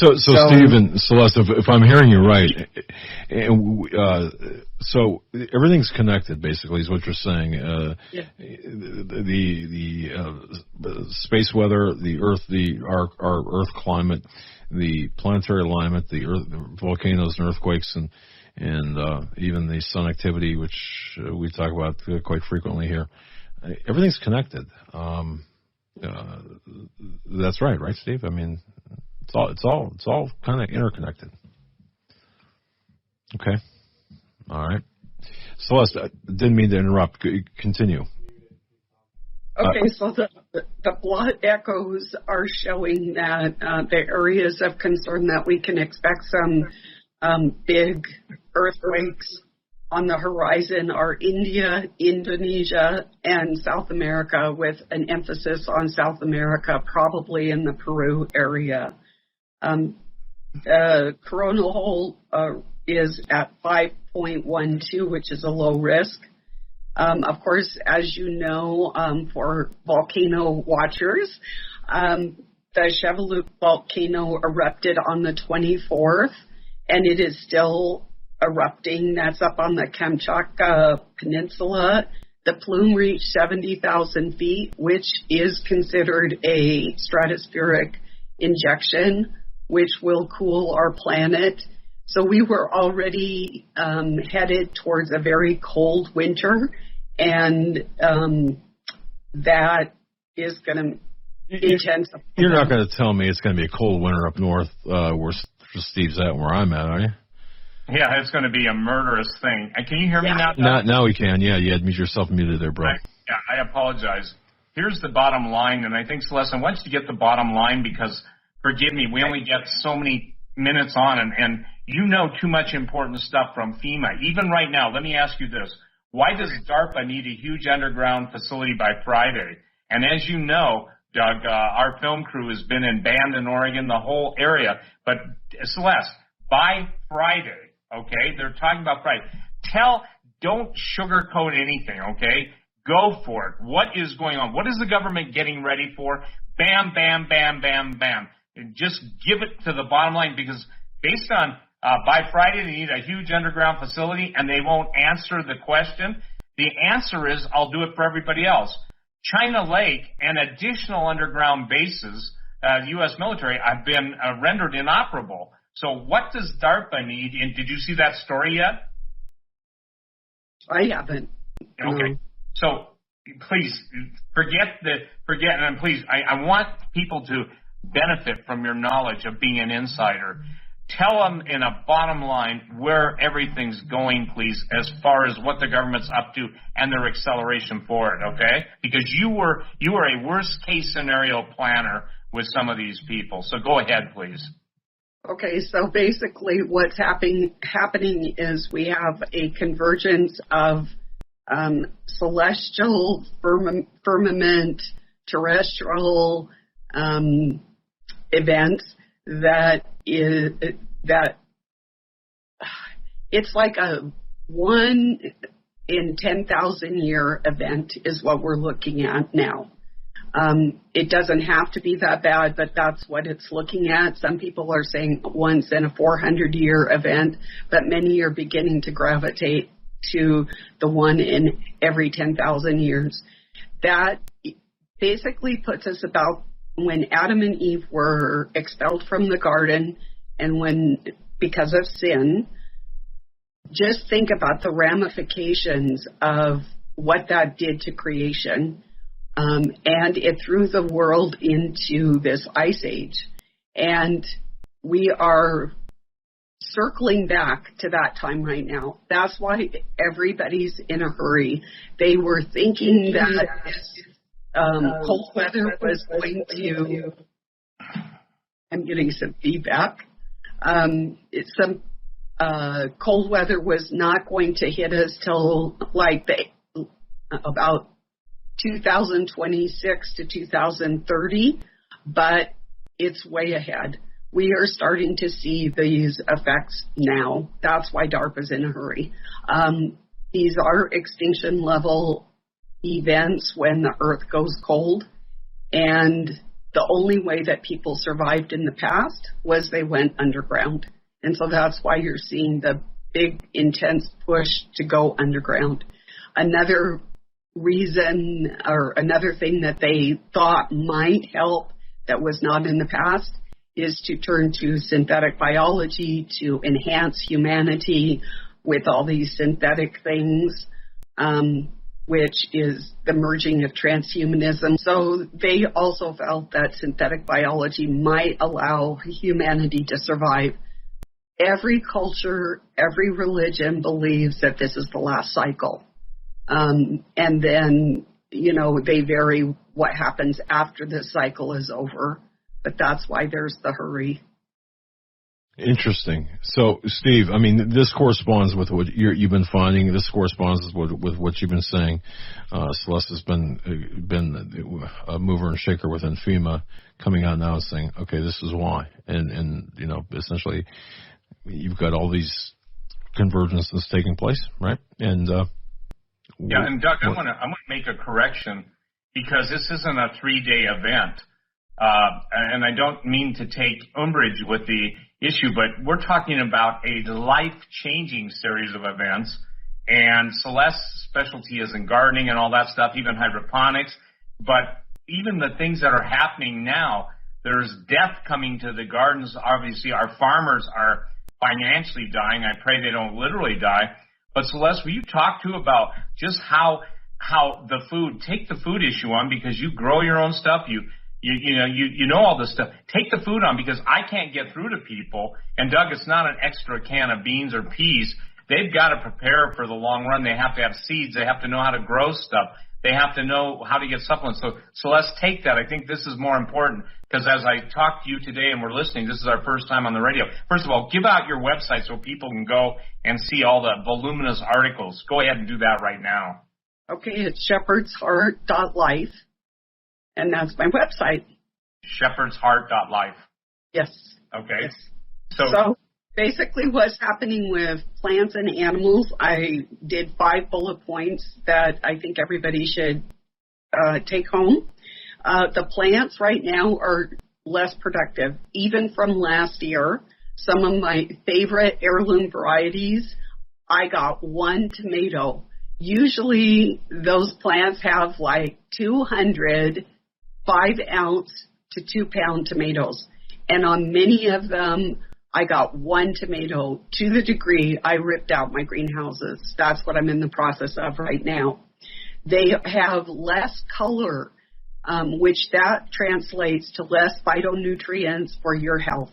So Steve and Celeste, if I'm hearing you right, so everything's connected, basically, is what you're saying. The space weather, the Earth, our Earth climate, the planetary alignment, the Earth, volcanoes and earthquakes, and even the sun activity, which we talk about quite frequently here. Everything's connected. That's right, Steve? I mean, it's all kind of interconnected. Okay. All right. Celeste, I didn't mean to interrupt. Continue. Okay, so the blood echoes are showing that the areas of concern that we can expect some big earthquakes on the horizon are India, Indonesia, and South America, with an emphasis on South America, probably in the Peru area. The coronal hole is at 5.12, which is a low risk. Of course, as you know, for volcano watchers, the Chevelute volcano erupted on the 24th, and it is still erupting. That's up on the Kamchatka Peninsula. The plume reached 70,000 feet, which is considered a stratospheric injection, which will cool our planet. So we were already headed towards a very cold winter, and that is going to intensify. You're not going to tell me it's going to be a cold winter up north where Steve's at, where I'm at, are you? Yeah, it's going to be a murderous thing. Can you hear me now? Now we can. Yeah, you had yourself muted there, bro. I apologize. Here's the bottom line, and I think, Celeste, I want you to get the bottom line because, forgive me, we only get so many minutes on, and you know too much important stuff from FEMA. Even right now, let me ask you this. Why does DARPA need a huge underground facility by Friday? And as you know, Doug, our film crew has been in Bandon, Oregon, the whole area. But, Celeste, by Friday, okay, they're talking about Friday. Don't sugarcoat anything, okay? Go for it. What is going on? What is the government getting ready for? Bam, bam, bam, bam, bam. And just give it to the bottom line, because based on by Friday they need a huge underground facility and they won't answer the question. The answer is, I'll do it for everybody else. China Lake and additional underground bases, U.S. military, have been rendered inoperable. So what does DARPA need? And did you see that story yet? I haven't. Okay. So please forget, and please, I want people to benefit from your knowledge of being an insider. Tell them in a bottom line where everything's going, please, as far as what the government's up to and their acceleration for it, okay? Because you were a worst case scenario planner with some of these people. So go ahead, please. Okay, so basically what's happening is we have a convergence of celestial, firmament, terrestrial events that it's like a 1 in 10,000 year event is what we're looking at now. It doesn't have to be that bad, but that's what it's looking at. Some people are saying once in a 400-year event, but many are beginning to gravitate to the 1 in every 10,000 years. That basically puts us about when Adam and Eve were expelled from the garden and because of sin. Just think about the ramifications of what that did to creation. And it threw the world into this ice age. And we are circling back to that time right now. That's why everybody's in a hurry. They were thinking that cold weather was going to... I'm getting some feedback. Cold weather was not going to hit us till about 2026 to 2030, but it's way ahead. We are starting to see these effects now. That's why DARPA's in a hurry. These are extinction level events when the Earth goes cold, and the only way that people survived in the past was they went underground. And so that's why you're seeing the big, intense push to go underground. Another reason or another thing that they thought might help that was not in the past is to turn to synthetic biology to enhance humanity with all these synthetic things, which is the merging of transhumanism. So they also felt that synthetic biology might allow humanity to survive. Every culture, every religion believes that this is the last cycle. And then, they vary what happens after this cycle is over. But that's why there's the hurry. Interesting. So, Steve, I mean, this corresponds with what you've been finding. This corresponds with what you've been saying. Celeste has been a mover and shaker within FEMA, coming out now and saying, okay, this is why. And essentially, you've got all these convergences taking place, right? And and Doug, I want to make a correction, because this isn't a 3-day event. And I don't mean to take umbrage with the issue, but we're talking about a life-changing series of events. And Celeste's specialty is in gardening and all that stuff, even hydroponics. But even the things that are happening now, there's death coming to the gardens. Obviously, our farmers are financially dying. I pray they don't literally die. But Celeste, will you talk to about just how the food, take the food issue on, because you grow your own stuff, you know all this stuff. Take the food on, because I can't get through to people. And Doug, it's not an extra can of beans or peas. They've got to prepare for the long run. They have to have seeds. They have to know how to grow stuff. They have to know how to get supplements. So Celeste, take that. I think this is more important, because as I talk to you today and we're listening, this is our first time on the radio. First of all, give out your website so people can go and see all the voluminous articles. Go ahead and do that right now. Okay, it's shepherdsheart.life. And that's my website. Shepherdsheart.life. Yes. Okay. Yes. So basically what's happening with plants and animals, I did 5 bullet points that I think everybody should take home. The plants right now are less productive, even from last year. Some of my favorite heirloom varieties, I got 1 tomato. Usually those plants have like 200 5-ounce to 2-pound tomatoes. And on many of them, I got 1 tomato, to the degree I ripped out my greenhouses. That's what I'm in the process of right now. They have less color, which that translates to less phytonutrients for your health.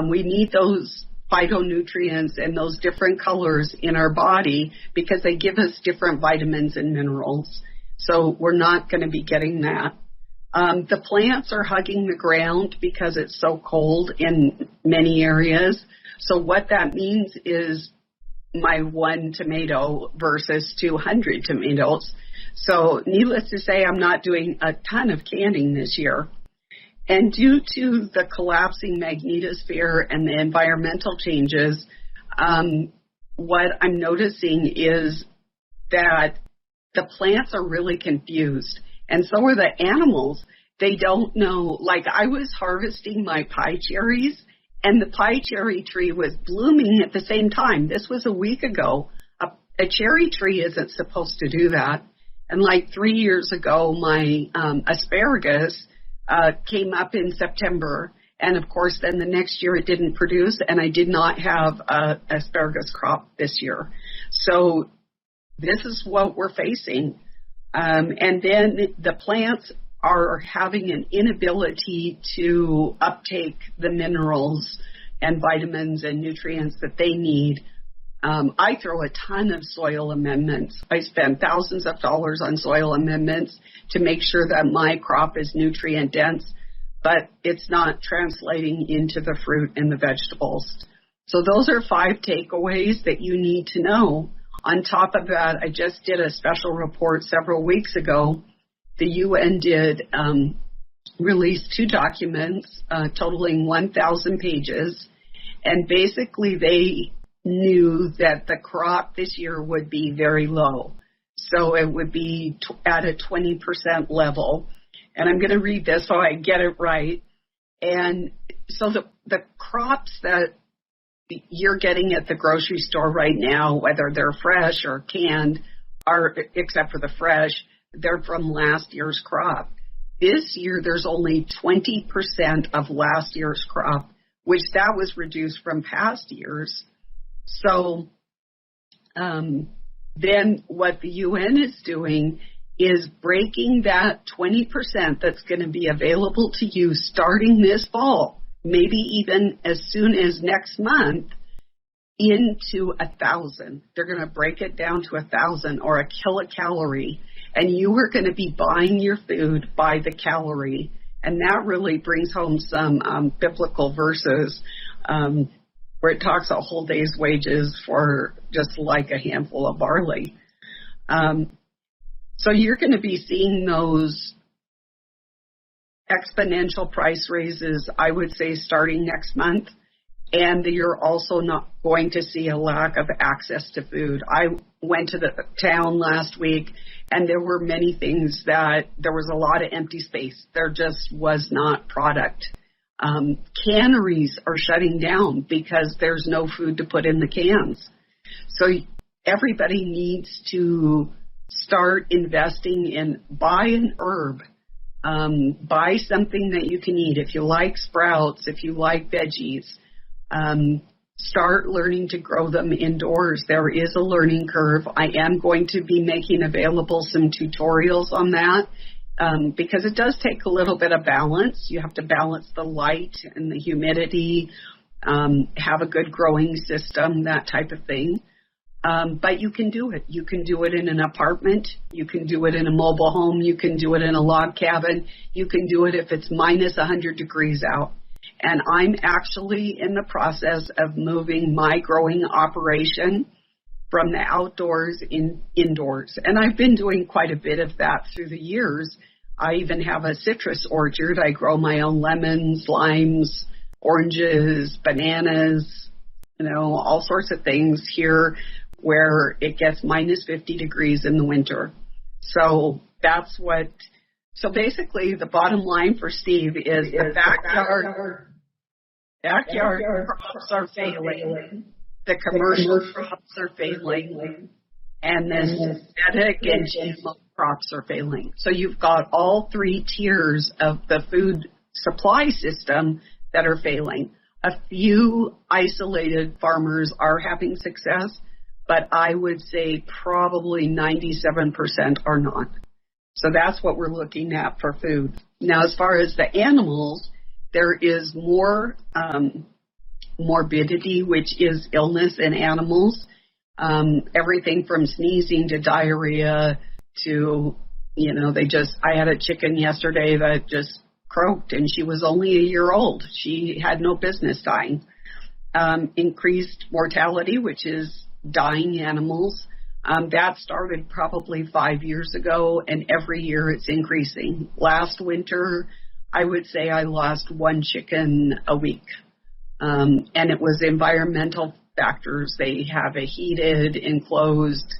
We need those phytonutrients and those different colors in our body because they give us different vitamins and minerals. So we're not going to be getting that. The plants are hugging the ground because it's so cold in many areas. So what that means is my 1 tomato versus 200 tomatoes. So needless to say, I'm not doing a ton of canning this year. And due to the collapsing magnetosphere and the environmental changes, what I'm noticing is that the plants are really confused. And so are the animals. They don't know. Like, I was harvesting my pie cherries, and the pie cherry tree was blooming at the same time. This was a week ago. A cherry tree isn't supposed to do that. And like 3 years ago, my asparagus came up in September. And, of course, then the next year it didn't produce, and I did not have an asparagus crop this year. So this is what we're facing. And then the plants are having an inability to uptake the minerals and vitamins and nutrients that they need. I throw a ton of soil amendments. I spend thousands of dollars on soil amendments to make sure that my crop is nutrient dense, but it's not translating into the fruit and the vegetables. So those are 5 takeaways that you need to know. On top of that, I just did a special report several weeks ago. The UN did release 2 documents totaling 1,000 pages, and basically they knew that the crop this year would be very low. So it would be at a 20% level. And I'm going to read this so I get it right. And so the crops that you're getting at the grocery store right now, whether they're fresh or canned, are, except for the fresh, they're from last year's crop. This year, there's only 20% of last year's crop, which that was reduced from past years. So then what the UN is doing is breaking that 20% that's going to be available to you starting this fall, maybe even as soon as next month, into 1,000. They're going to break it down to 1,000 or a kilocalorie, and you are going to be buying your food by the calorie. And that really brings home some biblical verses where it talks a whole day's wages for just like a handful of barley. So you're going to be seeing those exponential price raises, I would say, starting next month. And you're also not going to see a lack of access to food. I went to the town last week, and there were many things that there was a lot of empty space. There just was not product. Canneries are shutting down because there's no food to put in the cans. So everybody needs to start investing in buy an herb. Buy something that you can eat. If you like sprouts, if you like veggies, start learning to grow them indoors. There is a learning curve. I am going to be making available some tutorials on that because it does take a little bit of balance. You have to balance the light and the humidity, have a good growing system, that type of thing. But you can do it. You can do it in an apartment. You can do it in a mobile home. You can do it in a log cabin. You can do it if it's minus 100 degrees out. And I'm actually in the process of moving my growing operation from the outdoors indoors. And I've been doing quite a bit of that through the years. I even have a citrus orchard. I grow my own lemons, limes, oranges, bananas, all sorts of things here where it gets minus 50 degrees in the winter. So so basically the bottom line for Steve is the backyard crops are failing, the commercial crops are failing, and the synthetic and GMO crops are failing. So you've got all three tiers of the food supply system that are failing. A few isolated farmers are having success, but I would say probably 97% are not. So that's what we're looking at for food. Now, as far as the animals, there is more morbidity, which is illness in animals. Everything from sneezing to diarrhea to, I had a chicken yesterday that just croaked, and she was only a year old. She had no business dying. Increased mortality, which is dying animals. That started probably 5 years ago, and every year it's increasing. Last winter, I would say I lost one chicken a week, and it was environmental factors. They have a heated, enclosed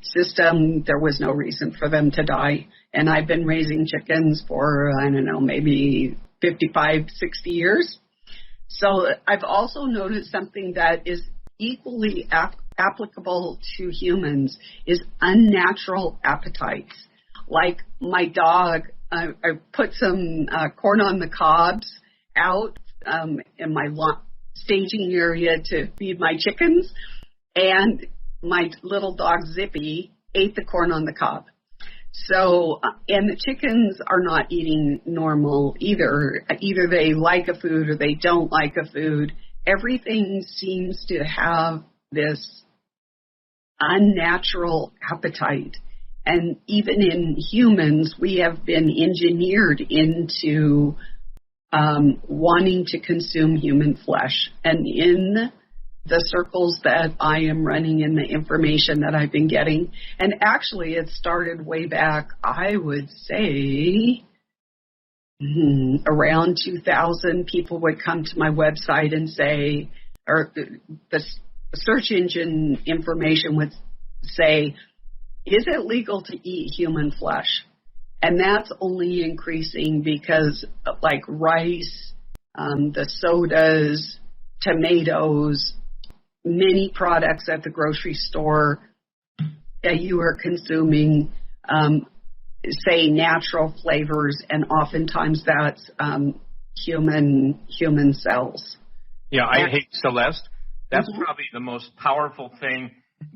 system. There was no reason for them to die, and I've been raising chickens for, maybe 55, 60 years. So I've also noticed something that is equally applicable to humans is unnatural appetites. Like my dog, I put some corn on the cobs out in my staging area to feed my chickens, and my little dog Zippy ate the corn on the cob. So, and the chickens are not eating normal either. Either they like a food or they don't like a food. Everything seems to have this unnatural appetite. And even in humans, we have been engineered into wanting to consume human flesh. And in the circles that I am running and the information that I've been getting, and actually it started way back, I would say, around 2000, people would come to my website and say, or the search engine information would say, is it legal to eat human flesh? And that's only increasing because like rice, the sodas, tomatoes, many products at the grocery store that you are consuming say natural flavors, and oftentimes that's human cells. Yeah, hey, Celeste, that's probably the most powerful thing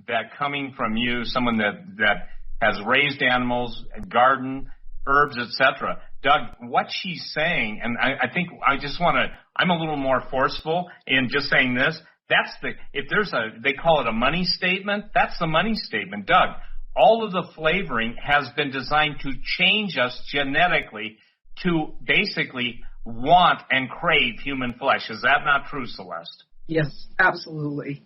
that coming from you, someone that has raised animals, garden, herbs, etc. Doug, what she's saying, and I think I'm a little more forceful in just saying this. They call it a money statement. That's the money statement, Doug. All of the flavoring has been designed to change us genetically to basically want and crave human flesh. Is that not true, Celeste? Yes, absolutely.